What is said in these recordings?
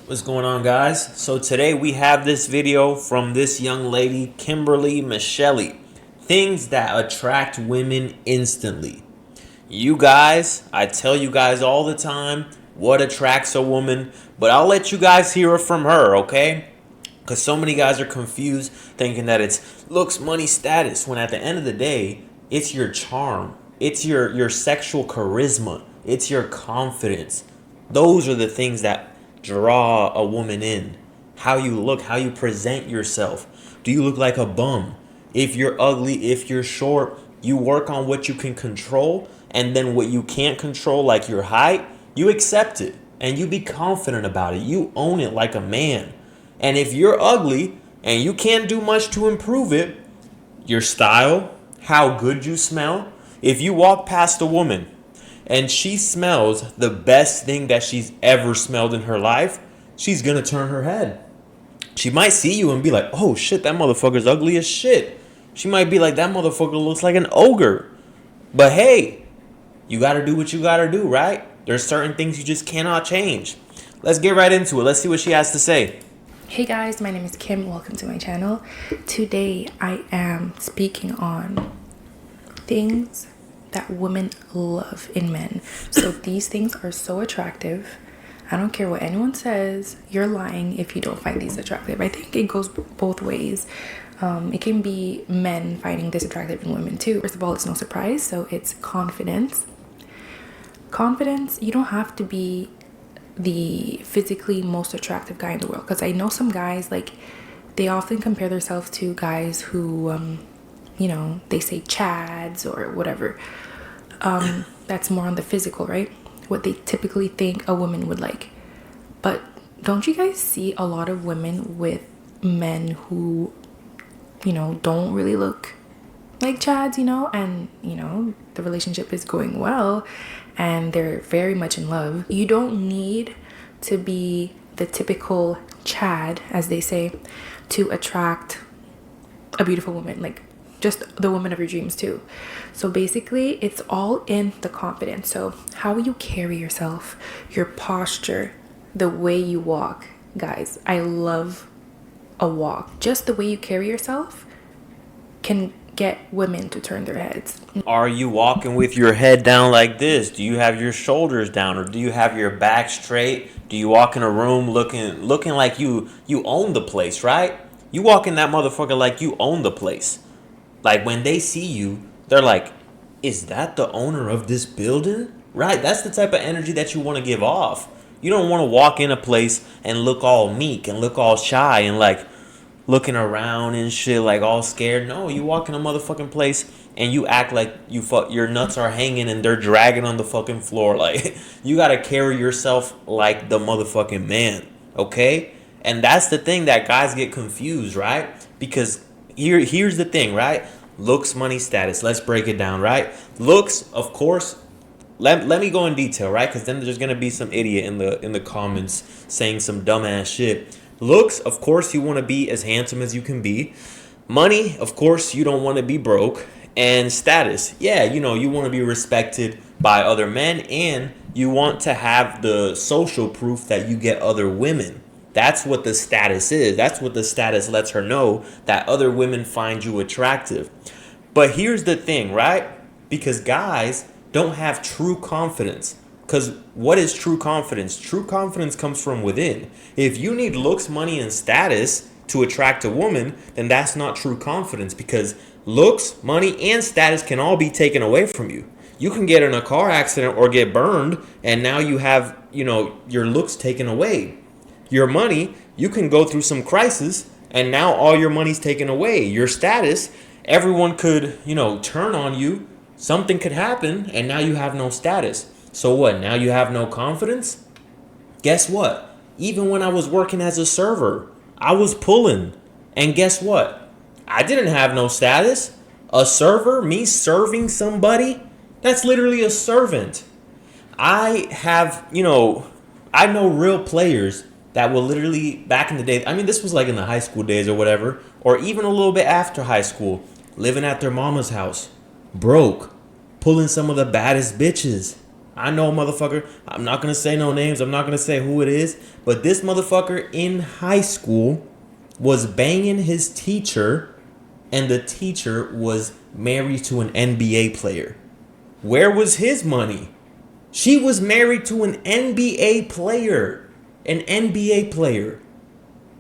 What's going on, guys? So today we have this video from this young lady, Kimberly Michelle. Things that attract women instantly. You guys, I tell you guys all the time what attracts a woman, but I'll let you guys hear it from her, okay? Because so many guys are confused thinking that it's looks, money, status, when at the end of the day, it's your charm. It's your sexual charisma. It's your confidence. Those are the things that draw a woman in. How you look, how you present yourself. Do you look like a bum? If you're ugly, if you're short, you work on what you can control, and then what you can't control, like your height, you accept it and you be confident about it. You own it like a man. And if you're ugly and you can't do much to improve it, your style, how good you smell. If you walk past a woman and she smells the best thing that she's ever smelled in her life, she's gonna turn her head. She might see you and be like, oh shit, that motherfucker's ugly as shit. She might be like, that motherfucker looks like an ogre. But hey, you gotta do what you gotta do, right? There's certain things you just cannot change. Let's get right into it. Let's see what she has to say. Hey guys, my name is Kim. Welcome to my channel. Today I am speaking on things that women love in men. So these things are so attractive. I don't care what anyone says, you're lying if you don't find these attractive. I think it goes both ways. It can be men finding this attractive in women too. First of all, it's no surprise. So it's confidence. Confidence, you don't have to be the physically most attractive guy in the world, because I know some guys, like, they often compare themselves to guys who they say chads or whatever. That's more on the physical, right? What they typically think a woman would like. But don't you guys see a lot of women with men who don't really look like chads, and the relationship is going well and they're very much in love? You don't need to be the typical chad, as they say, to attract a beautiful woman, like just the woman of your dreams too. So basically it's all in the confidence. So how you carry yourself, your posture, the way you walk. Guys, I love a walk. Just the way you carry yourself can get women to turn their heads. Are you walking with your head down like this? Do you have your shoulders down, or do you have your back straight? Do you walk in a room looking like you own the place, right? You walk in that motherfucker like you own the place. Like when they see you, they're like, "Is that the owner of this building?" Right? That's the type of energy that you want to give off. You don't want to walk in a place and look all meek and look all shy and like looking around and shit, like all scared. No, you walk in a motherfucking place and you act like your nuts are hanging and they're dragging on the fucking floor. Like, you gotta carry yourself like the motherfucking man, okay? And that's the thing that guys get confused, right? Because here's the thing, right? Looks, money, status. Let's break it down, right? Looks, of course. Let me go in detail, right? Because then there's gonna be some idiot in the comments saying some dumbass shit. Looks, of course, you want to be as handsome as you can be. Money, of course, you don't want to be broke. And status, yeah, you want to be respected by other men, and you want to have the social proof that you get other women. That's what the status is. That's what the status lets her know, that other women find you attractive. But here's the thing, right? Because guys don't have true confidence. Because what is true confidence? True confidence comes from within. If you need looks, money, and status to attract a woman, then that's not true confidence, because looks, money, and status can all be taken away from you. You can get in a car accident or get burned, and now you have, your looks taken away. Your money, you can go through some crisis, and now all your money's taken away. Your status, everyone could, turn on you. Something could happen, and now you have no status. So what? Now you have no confidence? Guess what? Even when I was working as a server, I was pulling. And guess what? I didn't have no status. A server, me serving somebody, that's literally a servant. I have, I know real players that will literally, back in the day, I mean, this was like in the high school days or whatever, or even a little bit after high school, living at their mama's house, broke, pulling some of the baddest bitches. I know a motherfucker. I'm not going to say no names. I'm not going to say who it is. But this motherfucker in high school was banging his teacher, and the teacher was married to an NBA player. Where was his money? She was married to an NBA player. An NBA player.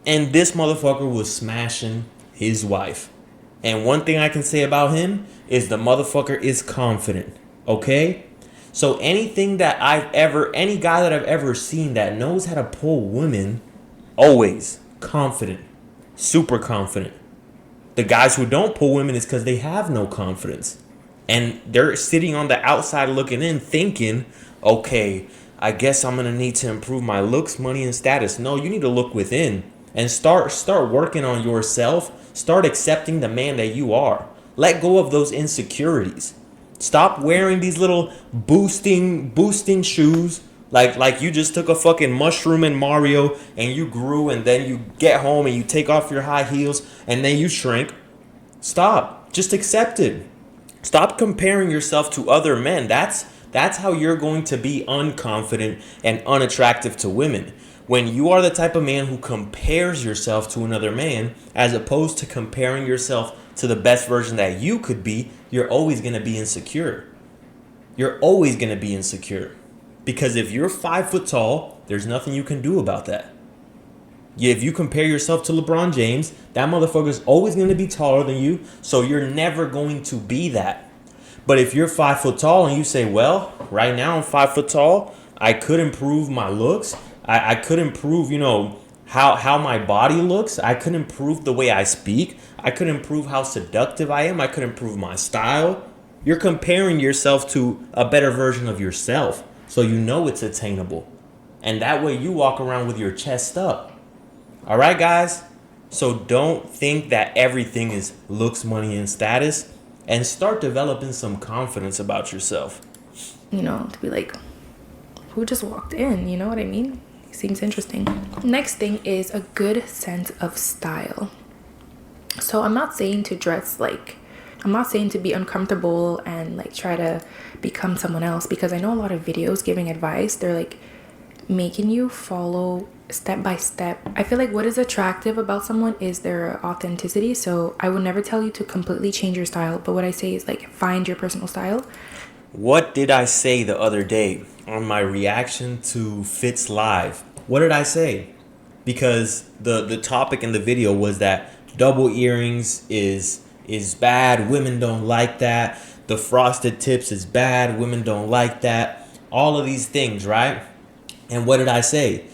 And this motherfucker was smashing his wife. And one thing I can say about him is the motherfucker is confident. Okay? So any guy that I've ever seen that knows how to pull women, always confident. Super confident. The guys who don't pull women is because they have no confidence. And they're sitting on the outside looking in thinking, okay, I guess I'm going to need to improve my looks, money, and status. No, you need to look within and start working on yourself. Start accepting the man that you are. Let go of those insecurities. Stop wearing these little boosting shoes. Like you just took a fucking mushroom in Mario and you grew, and then you get home and you take off your high heels and then you shrink. Stop. Just accept it. Stop comparing yourself to other men. That's how you're going to be unconfident and unattractive to women. When you are the type of man who compares yourself to another man, as opposed to comparing yourself to the best version that you could be, you're always going to be insecure. You're always going to be insecure. Because if you're 5 foot tall, there's nothing you can do about that. If you compare yourself to LeBron James, that motherfucker's always going to be taller than you, so you're never going to be that. But if you're 5 foot tall and you say, well, right now I'm 5 foot tall, I could improve my looks, I could improve, how my body looks, I could improve the way I speak, I could improve how seductive I am, I could improve my style. You're comparing yourself to a better version of yourself, so you know it's attainable. And that way you walk around with your chest up. All right, guys? So don't think that everything is looks, money, and status, and start developing some confidence about yourself. To be like, who just walked in? You know what I mean? Seems interesting. Next thing is a good sense of style. So I'm not saying to dress I'm not saying to be uncomfortable and try to become someone else, because I know a lot of videos giving advice, they're making you follow step by step. I feel like what is attractive about someone is their authenticity. So I would never tell you to completely change your style, but what I say is find your personal style. What did I say the other day on my reaction to Fitz Live? What did I say? Because the topic in the video was that double earrings is bad. Women don't like that. The frosted tips is bad. Women don't like that. All of these things, right? And what did I say?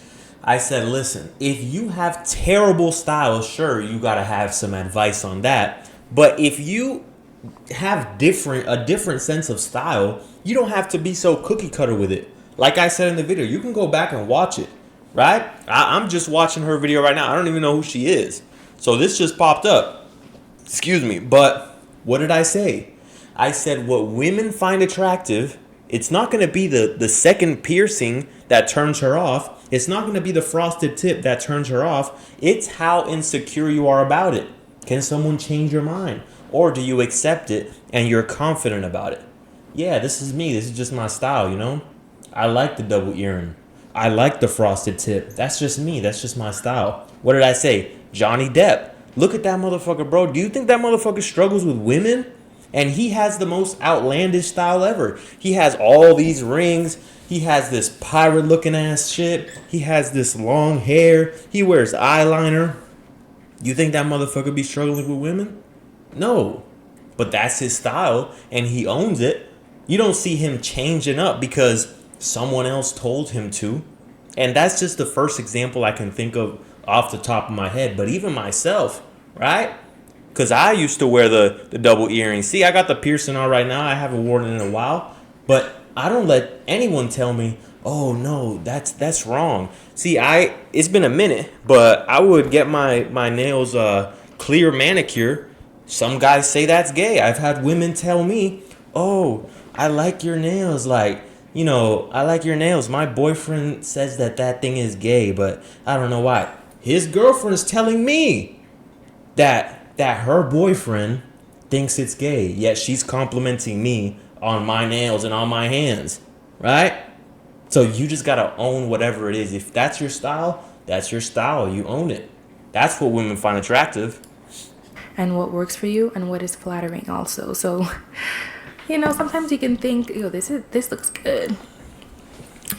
I said, listen, if you have terrible style, sure, you got to have some advice on that. But if you have a different sense of style, you don't have to be so cookie cutter with it. Like I said in the video, you can go back and watch it, right? I'm just watching her video right now. I don't even know who she is. So this just popped up. Excuse me. But what did I say? I said what women find attractive, it's not going to be the second piercing that turns her off. It's not going to be the frosted tip that turns her off. It's how insecure you are about it. Can someone change your mind? Or do you accept it and you're confident about it? Yeah, this is me. This is just my style, I like the double earring. I like the frosted tip. That's just me. That's just my style. What did I say? Johnny Depp. Look at that motherfucker, bro. Do you think that motherfucker struggles with women? And he has the most outlandish style ever. He has all these rings. He has this pirate looking ass shit. He has this long hair. He wears eyeliner. You think that motherfucker be struggling with women? No. But that's his style and he owns it. You don't see him changing up because someone else told him to. And that's just the first example I can think of off the top of my head. But even myself, right? Because I used to wear the double earring. See, I got the piercing on right now. I haven't worn it in a while. But I don't let anyone tell me, oh no, that's wrong. See, it's been a minute, but I would get my nails clear manicure. Some guys say that's gay. I've had women tell me, oh, I like your nails. I like your nails. My boyfriend says that thing is gay, but I don't know why. His girlfriend's telling me that her boyfriend thinks it's gay, yet she's complimenting me on my nails and on my hands. right? So you just gotta own whatever it is. If that's your style, that's your style. You own it. That's what women find attractive. And what works for you and what is flattering also. So, sometimes you can think, this looks good.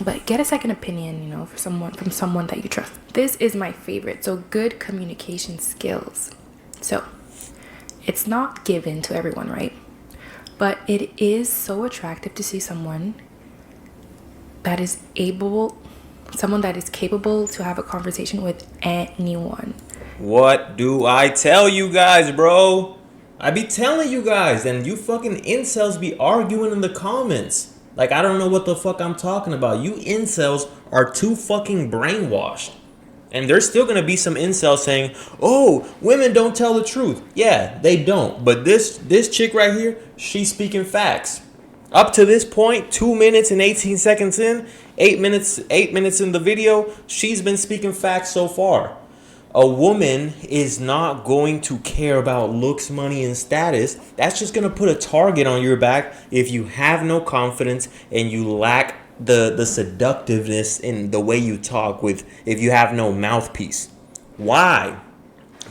But get a second opinion, from someone that you trust. This is my favorite. So, good communication skills. So, it's not given to everyone, right? But it is so attractive to see someone that is capable to have a conversation with anyone. What do I tell you guys, bro? I be telling you guys, and you fucking incels be arguing in the comments. Like, I don't know what the fuck I'm talking about. You incels are too fucking brainwashed. And there's still gonna be some incels saying, oh, women don't tell the truth. Yeah, they don't. But this chick right here, she's speaking facts. Up to this point, 2 minutes and 18 seconds in, 8 minutes in the video, she's been speaking facts so far. A woman is not going to care about looks, money, and status. That's just going to put a target on your back if you have no confidence and you lack the seductiveness in the way you talk if you have no mouthpiece. Why?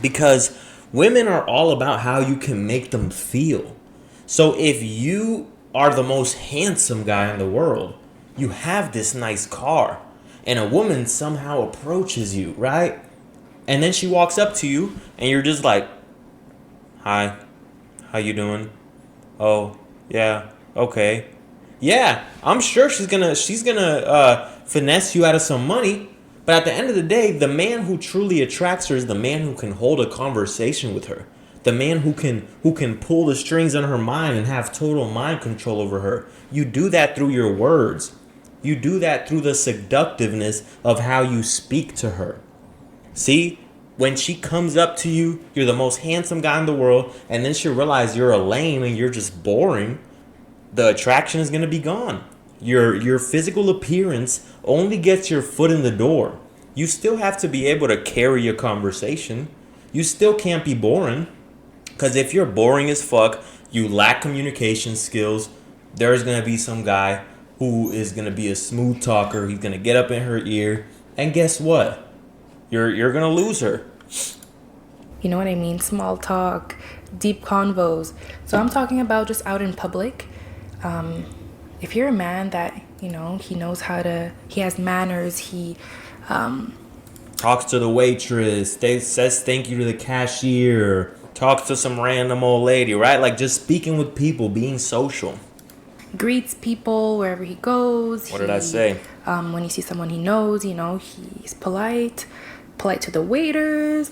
Because women are all about how you can make them feel. So if you are the most handsome guy in the world, you have this nice car, and a woman somehow approaches you, right? And then she walks up to you and you're just like, hi, how you doing? Oh, yeah, okay. Yeah, I'm sure she's gonna finesse you out of some money. But at the end of the day, the man who truly attracts her is the man who can hold a conversation with her. The man who can pull the strings on her mind and have total mind control over her. You do that through your words. You do that through the seductiveness of how you speak to her. See, when she comes up to you, you're the most handsome guy in the world, and then she'll realize you're a lame and you're just boring, the attraction is going to be gone. Your physical appearance only gets your foot in the door. You still have to be able to carry a conversation. You still can't be boring. Because if you're boring as fuck, you lack communication skills, there's going to be some guy who is going to be a smooth talker. He's going to get up in her ear. And guess what? You're going to lose her. You know what I mean? Small talk, deep convos. So I'm talking about just out in public. If you're a man that, he knows he has manners, he talks to the waitress, says thank you to the cashier, talks to some random old lady, right? Like just speaking with people, being social. Greets people wherever he goes. What did I say? When he sees someone he knows, he's polite to the waiters.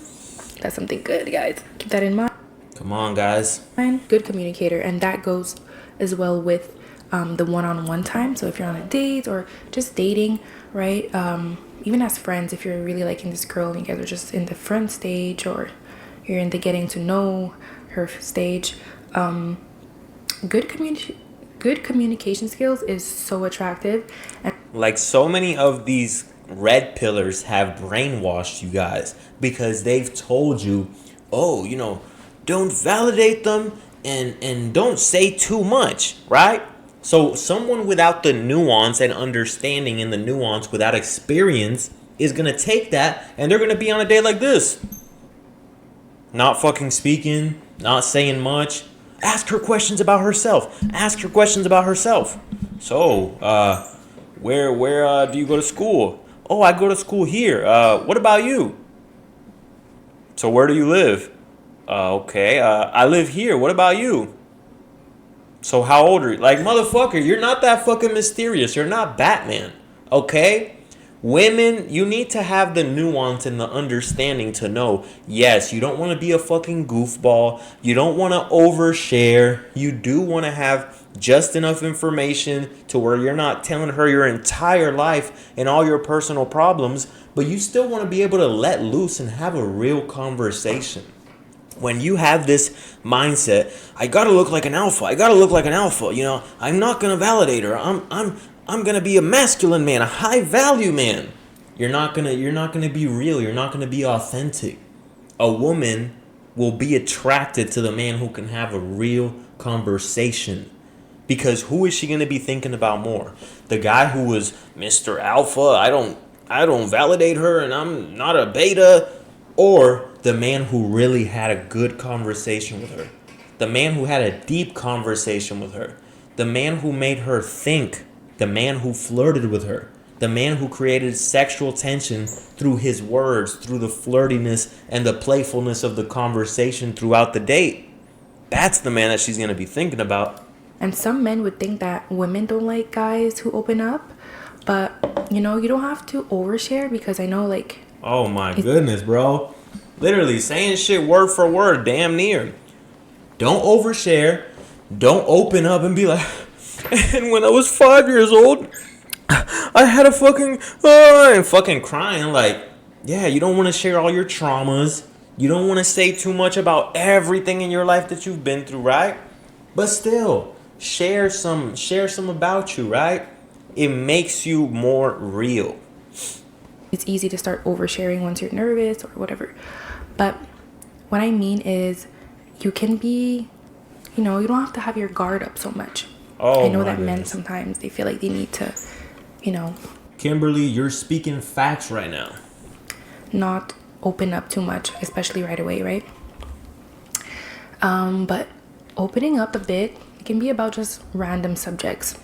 That's something good, guys. Keep that in mind. Come on, guys. Good communicator, and that goes as well with the one-on-one time. So if you're on a date or just dating, right? Even as friends, if you're really liking this girl and you guys are just in the front stage or you're in the getting to know her stage, good communication skills is so attractive. And like so many of these red pillars have brainwashed you guys because they've told you, oh, don't validate them and don't say too much, right? So someone without the nuance and understanding in the nuance, without experience, is going to take that and they're going to be on a day like this. Not fucking speaking, not saying much. Ask her questions about herself. So, where do you go to school? Oh, I go to school here. What about you? So where do you live? Okay, I live here. What about you? So how old are you? Like, motherfucker, you're not that fucking mysterious. You're not Batman. Okay? Women, you need to have the nuance and the understanding to know, yes, you don't want to be a fucking goofball. You don't want to overshare. You do want to have just enough information to where you're not telling her your entire life and all your personal problems, but you still want to be able to let loose and have a real conversation. When you have this mindset, I gotta look like an alpha. I'm not gonna validate her. I'm gonna be a masculine man, a high value man. You're not gonna be real. You're not gonna be authentic. A woman will be attracted to the man who can have a real conversation. Because who is she going to be thinking about more? The guy who was Mr. Alpha, I don't validate her and I'm not a beta, or the man who really had a good conversation with her? The man who had a deep conversation with her. The man who made her think. The man who flirted with her. The man who created sexual tension through his words, through the flirtiness and the playfulness of the conversation throughout the date. That's the man that she's going to be thinking about. And some men would think that women don't like guys who open up, but you know, you don't have to overshare, because I know, like, Oh my goodness, bro. Literally saying shit word for word, damn near. Don't overshare. Don't open up and be like, and when I was 5 years old, I had a fucking, and fucking crying. Like, yeah, you don't want to share all your traumas. You don't want to say too much about everything in your life that you've been through, right? But still, share some about you, right? It makes you more real. it's easy to start oversharing once you're nervous or whatever. But what I mean is, you can be, you know, you don't have to have your guard up so much. Oh, I know my that men goodness. sometimes they feel like they need to, you know, Kimberly, you're speaking facts right now. not open up too much, especially right away, right? But opening up a bit, it can be about just random subjects,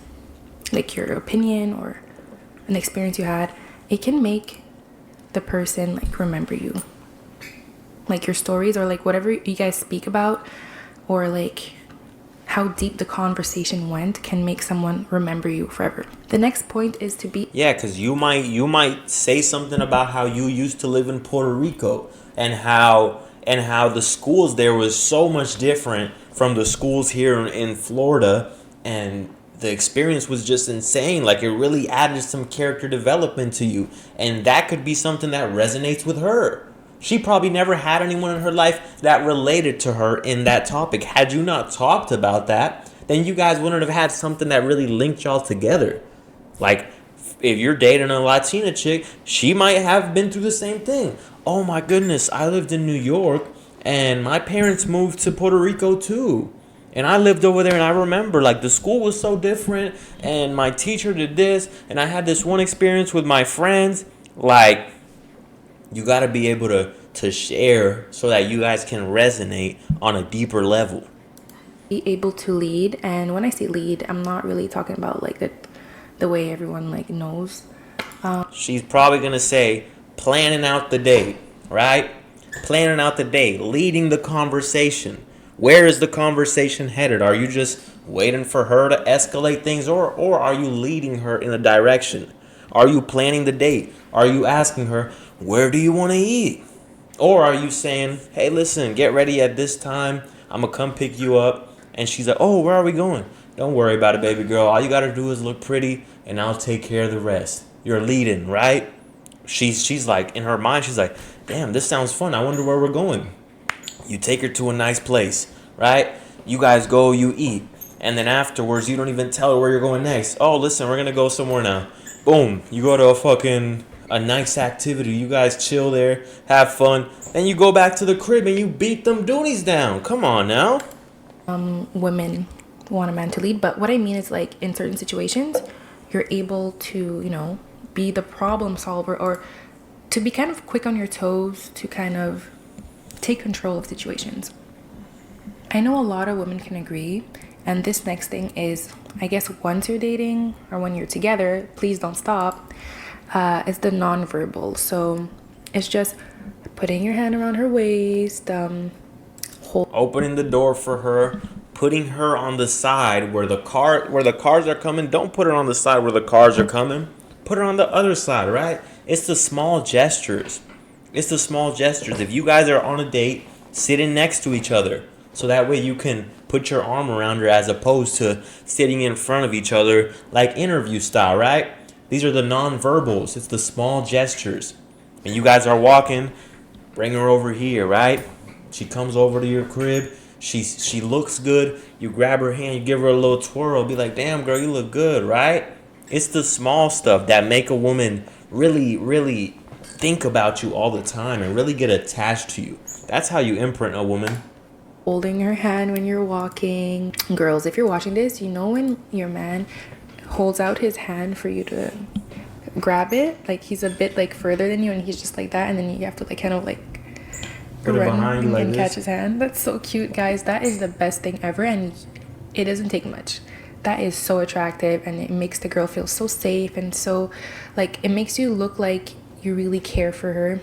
like your opinion or an experience you had. It can make the person like remember you, like your stories or like whatever you guys speak about, or like how deep the conversation went can make someone remember you forever. The next point is to be Yeah, because you might say something about how you used to live in Puerto Rico and how the schools there was so much different from the schools here in Florida, and the experience was just insane. Like, it really added some character development to you, and that could be something that resonates with her. She probably never had anyone in her life that related to her in that topic. Had you not talked about that, then you guys wouldn't have had something that really linked y'all together. Like, if you're dating a Latina chick, she might have been through the same thing. Oh my goodness, I lived in New York and my parents moved to Puerto Rico too. And I lived over there, and I remember, like, the school was so different and my teacher did this, and I had this one experience with my friends. Like, you got to be able to share so that you guys can resonate on a deeper level. able to lead. And when I say lead, I'm not really talking about like the way everyone like knows. She's probably going to say planning out the date, right? Planning out the date, leading the conversation. Where is the conversation headed? Are you just waiting for her to escalate things, or are you leading her in a direction? Are you planning the date? Are you asking her, where do you want to eat? Or are you saying, hey, listen, get ready at this time. I'm going to come pick you up. And she's like, oh, where are we going? Don't worry about it, baby girl. All you got to do is look pretty, and I'll take care of the rest. You're leading, right? She's like, in her mind, she's like, damn, this sounds fun. I wonder where we're going. You take her to a nice place, right? You guys go, you eat. And then afterwards, you don't even tell her where you're going next. Oh, listen, we're going to go somewhere now. Boom. You go to a nice activity. You guys chill there, have fun. Then you go back to the crib and you beat them doonies down. Come on now. Women want a man to lead, but what I mean is like in certain situations, you're able to, you know, be the problem solver, or to be kind of quick on your toes, to kind of take control of situations. I know a lot of women can agree. And this next thing is, I guess, once you're dating or when you're together, please don't stop, is the nonverbal. So it's just putting your hand around her waist, Opening the door for her, putting her on the side where the cars are coming. Don't put her on the side where the cars are coming. Put her on the other side, right? It's the small gestures. It's the small gestures. If you guys are on a date, sitting next to each other, so that way you can put your arm around her as opposed to sitting in front of each other like interview style, right? These are the nonverbals. It's the small gestures. And you guys are walking, bring her over here, right? She comes over to your crib. She looks good. You grab her hand, you give her a little twirl. Be like, damn, girl, you look good, right? It's the small stuff that make a woman really, really think about you all the time and really get attached to you. That's how you imprint a woman. holding her hand when you're walking. Girls, if you're watching this, you know when your man holds out his hand for you to grab it, like he's a bit like further than you and he's just like that, and then you have to like kind of like Put it behind you like and this. catch his hand. That's so cute, guys. That is the best thing ever, and it doesn't take much. That is so attractive, and it makes the girl feel so safe, and so like it makes you look like you really care for her,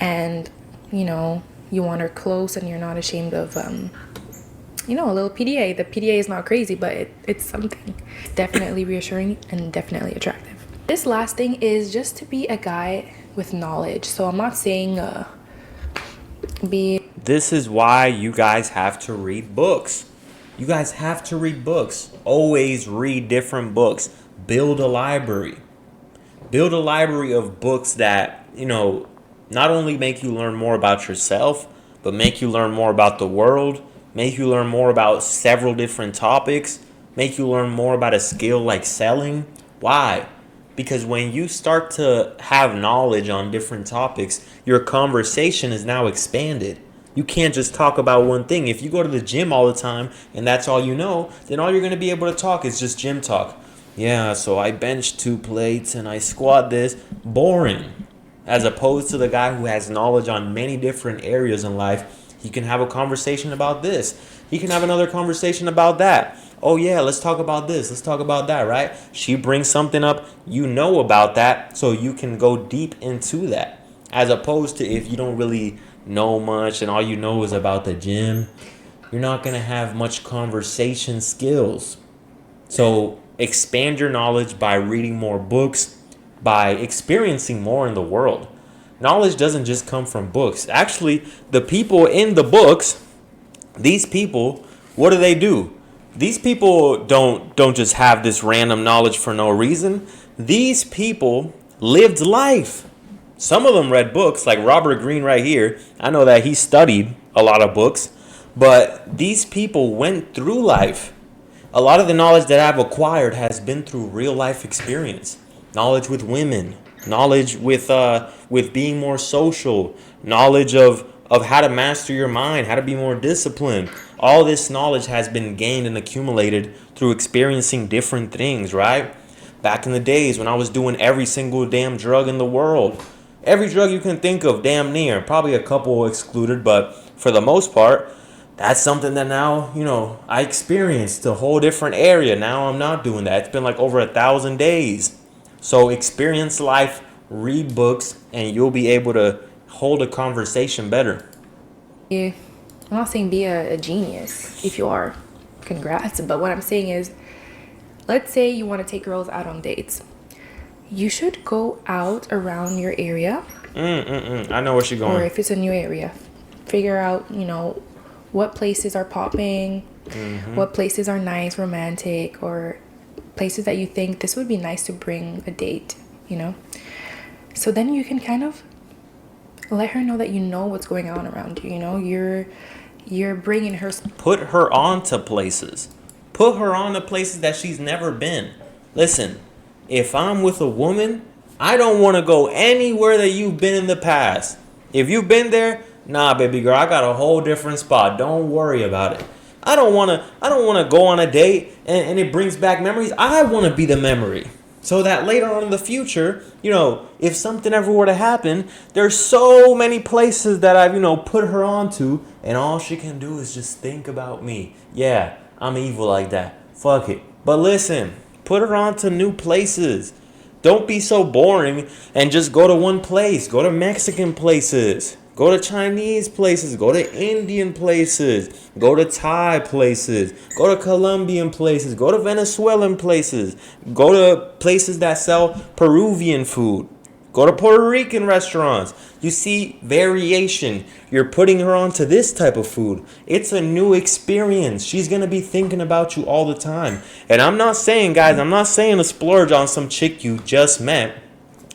and you know you want her close, and you're not ashamed of you know, a little PDA. The PDA is not crazy, but it's something. It's definitely reassuring and definitely attractive. This last thing is just to be a guy with knowledge. So I'm not saying be. This is why you guys have to read books. You guys have to read books. Always read different books. Build a library. Build a library of books that, you know, not only make you learn more about yourself, but make you learn more about the world, make you learn more about several different topics, make you learn more about a skill like selling. Why? Because when you start to have knowledge on different topics, your conversation is now expanded. You can't just talk about one thing. If you go to the gym all the time and that's all you know, then all you're going to be able to talk is just gym talk. Yeah, so I bench 2 plates and I squat this. Boring. As opposed to the guy who has knowledge on many different areas in life, he can have a conversation about this. He can have another conversation about that. Oh yeah, let's talk about this. Let's talk about that, right? She brings something up, you know about that, so you can go deep into that. As opposed to if you don't really know much and all you know is about the gym, you're not going to have much conversation skills. So expand your knowledge by reading more books, by experiencing more in the world. Knowledge doesn't just come from books. Actually, the people in the books, these people, what do? These people don't just have this random knowledge for no reason. These people lived life. Some of them read books, like Robert Greene right here. I know that he studied a lot of books, but these people went through life. A lot of the knowledge that I've acquired has been through real life experience. Knowledge with women, knowledge with being more social, knowledge of how to master your mind, how to be more disciplined. All this knowledge has been gained and accumulated through experiencing different things, right? Back in the days when I was doing every single damn drug in the world, every drug you can think of, damn near, probably a couple excluded, but for the most part, that's something that now, you know, I experienced a whole different area. Now I'm not doing that. It's been like over 1,000 days. So experience life, read books, and you'll be able to hold a conversation better. Yeah, I'm not saying be a genius. If you are, congrats. But what I'm saying is, let's say you want to take girls out on dates. You should go out around your area. I know where she's going. Or if it's a new area, figure out, you know, what places are popping, what places are nice, romantic, or places that you think this would be nice to bring a date, you know? So then you can kind of let her know that you know what's going on around you, you know? You're bringing her... Put her on to places. Put her on to places that she's never been. Listen, if I'm with a woman, I don't want to go anywhere that you've been in the past. If you've been there, nah, baby girl, I got a whole different spot. Don't worry about it. I don't want to go on a date and it brings back memories. I want to be the memory. So that later on in the future, you know, if something ever were to happen, there's so many places that I've, you know, put her onto, and all she can do is just think about me. Yeah, I'm evil like that. Fuck it. But listen, put her on to new places. Don't be so boring and just go to one place. Go to Mexican places. Go to Chinese places. Go to Indian places. Go to Thai places. Go to Colombian places. Go to Venezuelan places. Go to places that sell Peruvian food. Go to Puerto Rican restaurants. You see variation. You're putting her onto this type of food. It's a new experience. She's going to be thinking about you all the time. And I'm not saying, guys, I'm not saying to splurge on some chick you just met.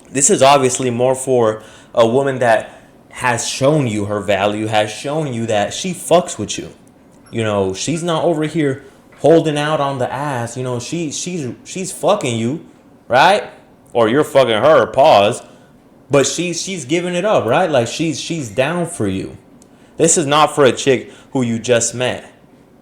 This is obviously more for a woman that has shown you her value, has shown you that she fucks with you. You know, she's not over here holding out on the ass. You know, she's fucking you, right? Or you're fucking her, pause. But she's giving it up, right? Like she's down for you. This is not for a chick who you just met.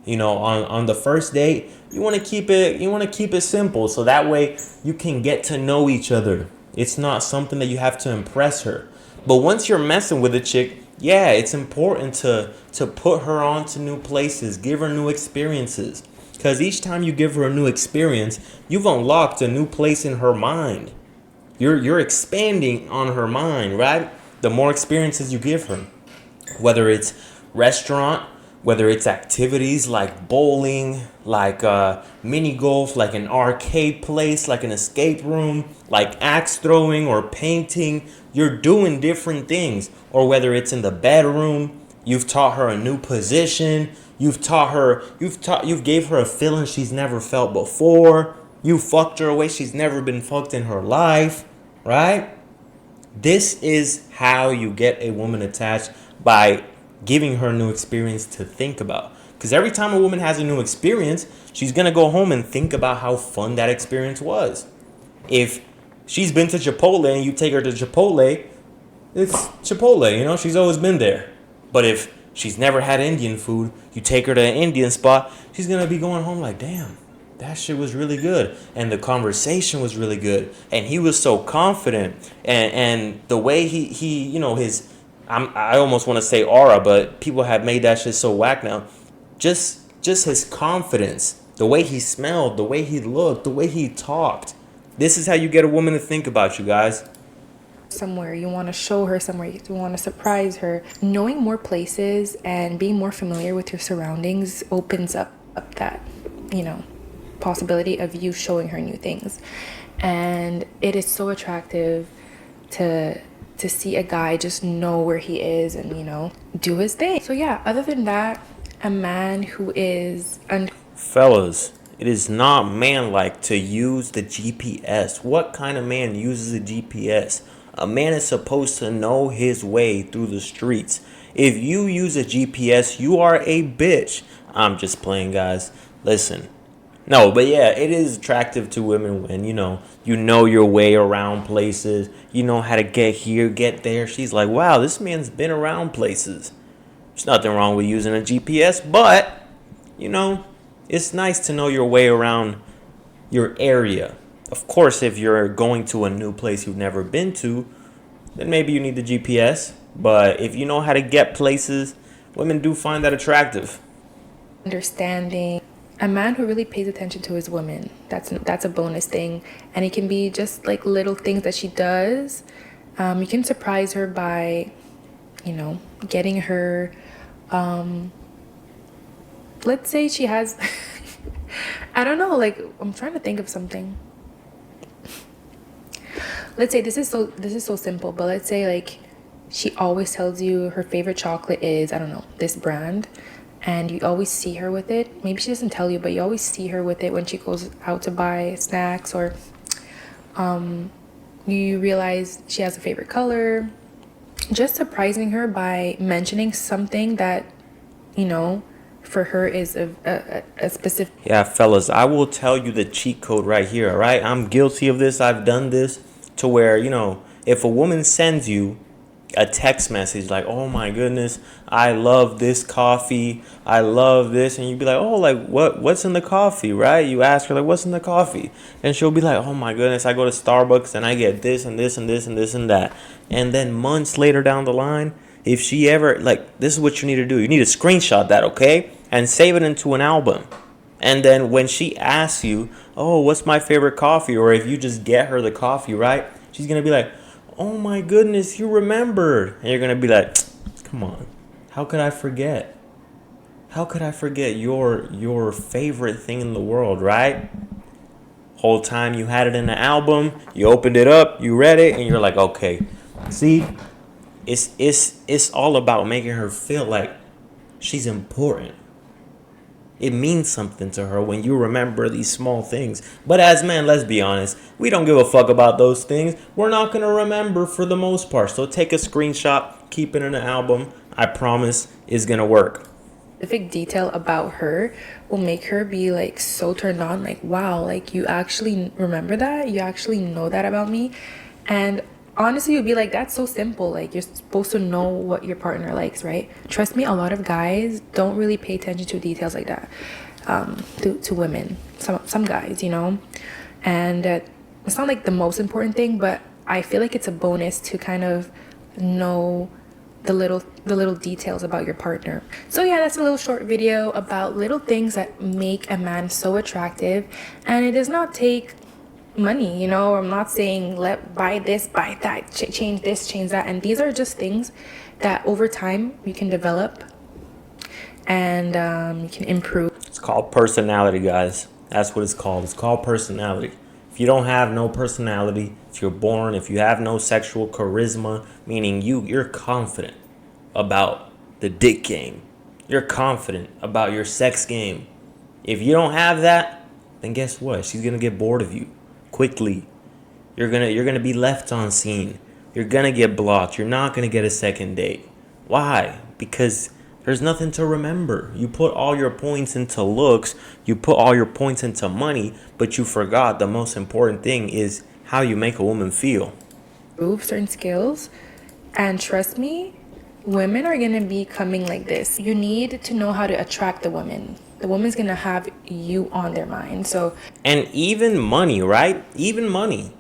You know, on the first date, you want to keep it simple so that way you can get to know each other. It's not something that you have to impress her. But once you're messing with a chick, yeah, it's important to put her on to new places, give her new experiences. Because each time you give her a new experience, you've unlocked a new place in her mind. You're expanding on her mind, right? The more experiences you give her, whether it's restaurant, whether it's activities like bowling, like mini golf, like an arcade place, like an escape room, like axe throwing or painting, you're doing different things. Or whether it's in the bedroom, you've taught her a new position, you've gave her a feeling she's never felt before, you fucked her a way she's never been fucked in her life, right? This is how you get a woman attached, by giving her a new experience to think about. Because every time a woman has a new experience, she's going to go home and think about how fun that experience was. If she's been to Chipotle and you take her to Chipotle, it's Chipotle, you know, she's always been there. But if she's never had Indian food, you take her to an Indian spot, she's going to be going home like, damn, that shit was really good. And the conversation was really good. And he was so confident. And the way he you know, I almost want to say aura, but people have made that shit so whack now. Just his confidence, the way he smelled, the way he looked, the way he talked. This is how you get a woman to think about you, guys. Somewhere you want to show her, somewhere you want to surprise her. Knowing more places and being more familiar with your surroundings opens up that, you know, possibility of you showing her new things. And it is so attractive to see a guy just know where he is and, you know, do his thing. So yeah, other than that, a man who is Fellas, it is not manlike to use the GPS. What kind of man uses a GPS? A man is supposed to know his way through the streets. If you use a GPS, you are a bitch. I'm just playing, guys. Listen. No, but yeah, it is attractive to women when, you know your way around places. You know how to get here, get there. She's like, wow, this man's been around places. There's nothing wrong with using a GPS, but, you know, it's nice to know your way around your area. Of course, if you're going to a new place you've never been to, then maybe you need the GPS. But if you know how to get places, women do find that attractive. Understanding. A man who really pays attention to his woman. That's a bonus thing. And it can be just like little things that she does. You can surprise her by, you know, getting her, let's say she has, I don't know, like, I'm trying to think of something. Let's say this is so simple, but let's say like she always tells you her favorite chocolate is, I don't know, this brand. And you always see her with it. Maybe she doesn't tell you, but you always see her with it when she goes out to buy snacks, or you realize she has a favorite color. Just surprising her by mentioning something that, you know, for her is a specific. Yeah, fellas, I will tell you the cheat code right here, all right? I'm guilty of this. I've done this to where, you know, if a woman sends you a text message like, oh my goodness, I love this coffee, I love this, and you'd be like, oh, like what's in the coffee, right? You ask her like, what's in the coffee, and she'll be like, oh my goodness, I go to Starbucks and I get this and this and this and this and that. And then months later down the line, if she ever, like, this is what you need to do, you need to screenshot that, okay, and save it into an album. And then when she asks you, oh, what's my favorite coffee, or if you just get her the coffee, right, she's gonna be like, oh my goodness, you remembered. And you're going to be like, come on, how could I forget? How could I forget your favorite thing in the world, right? Whole time you had it in the album, you opened it up, you read it, and you're like, okay. See, it's all about making her feel like she's important. It means something to her when you remember these small things. But as men, let's be honest, we don't give a fuck about those things. We're not going to remember for the most part. So take a screenshot, keep it in an album. I promise it's going to work. Specific detail about her will make her be like so turned on, like, wow, like you actually remember that? You actually know that about me? And honestly, you'd be like, that's so simple. Like, you're supposed to know what your partner likes, right? Trust me, a lot of guys don't really pay attention to details like that, to women. Some guys, you know, and it's not like the most important thing, but I feel like it's a bonus to kind of know the little details about your partner. So yeah, that's a little short video about little things that make a man so attractive, and it does not take money, you know. I'm not saying buy this, buy that, change this, change that, and these are just things that over time you can develop and you can improve. It's called personality, guys. That's what it's called. It's called personality. If you don't have no personality, if you have no sexual charisma, meaning you're confident about the dick game, you're confident about your sex game. If you don't have that, then guess what? She's gonna get bored of you quickly. You're gonna be left on scene. You're gonna get blocked. You're not gonna get a second date. Why? Because there's nothing to remember. You put all your points into looks, you put all your points into money, but you forgot the most important thing is how you make a woman feel. Improve certain skills, and trust me, women are gonna be coming like this. You need to know how to attract the woman. The woman's gonna have you on their mind. So, and even money, right? Even money.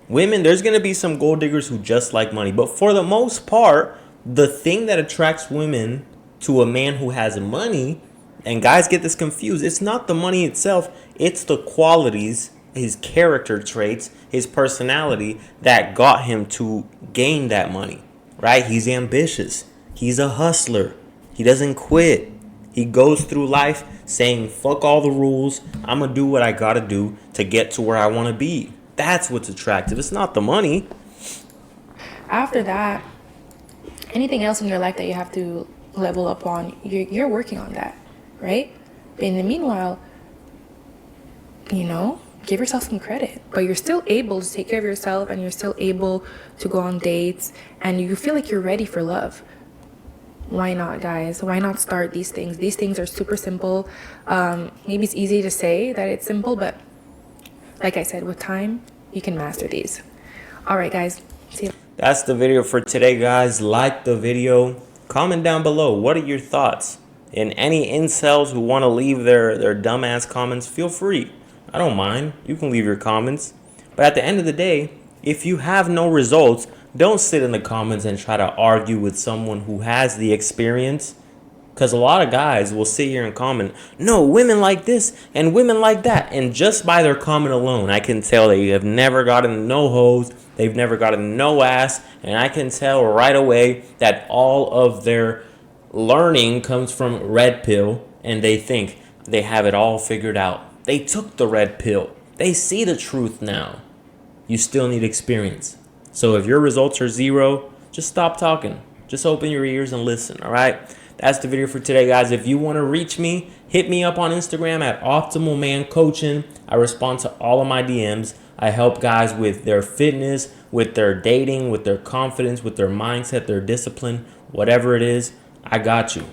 Women, there's gonna be some gold diggers who just like money, but for the most part, the thing that attracts women to a man who has money, and guys get this confused, it's not the money itself, it's the qualities, his character traits, his personality that got him to gain that money, right? He's ambitious. He's a hustler. He doesn't quit. He goes through life saying, fuck all the rules. I'm going to do what I got to do to get to where I want to be. That's what's attractive. It's not the money. after that, anything else in your life that you have to level up on, you're working on that, right? But in the meanwhile, you know, give yourself some credit, but you're still able to take care of yourself, and you're still able to go on dates, and you feel like you're ready for love. Why not, guys? Why not start these things? These things are super simple. Maybe it's easy to say that it's simple, but like I said, with time, you can master these. All right, guys. See you. That's the video for today, guys. Like the video. Comment down below. What are your thoughts? And any incels who want to leave their dumbass comments, feel free. I don't mind. You can leave your comments. But at the end of the day, if you have no results, don't sit in the comments and try to argue with someone who has the experience. Because a lot of guys will sit here and comment, no, women like this and women like that. And just by their comment alone, I can tell they have never gotten no hoes. They've never gotten no ass. And I can tell right away that all of their learning comes from red pill. And they think they have it all figured out. They took the red pill. They see the truth now. You still need experience. So if your results are 0, just stop talking. Just open your ears and listen, all right? That's the video for today, guys. If you want to reach me, hit me up on Instagram at Optimal Man Coaching. I respond to all of my DMs. I help guys with their fitness, with their dating, with their confidence, with their mindset, their discipline, whatever it is, I got you.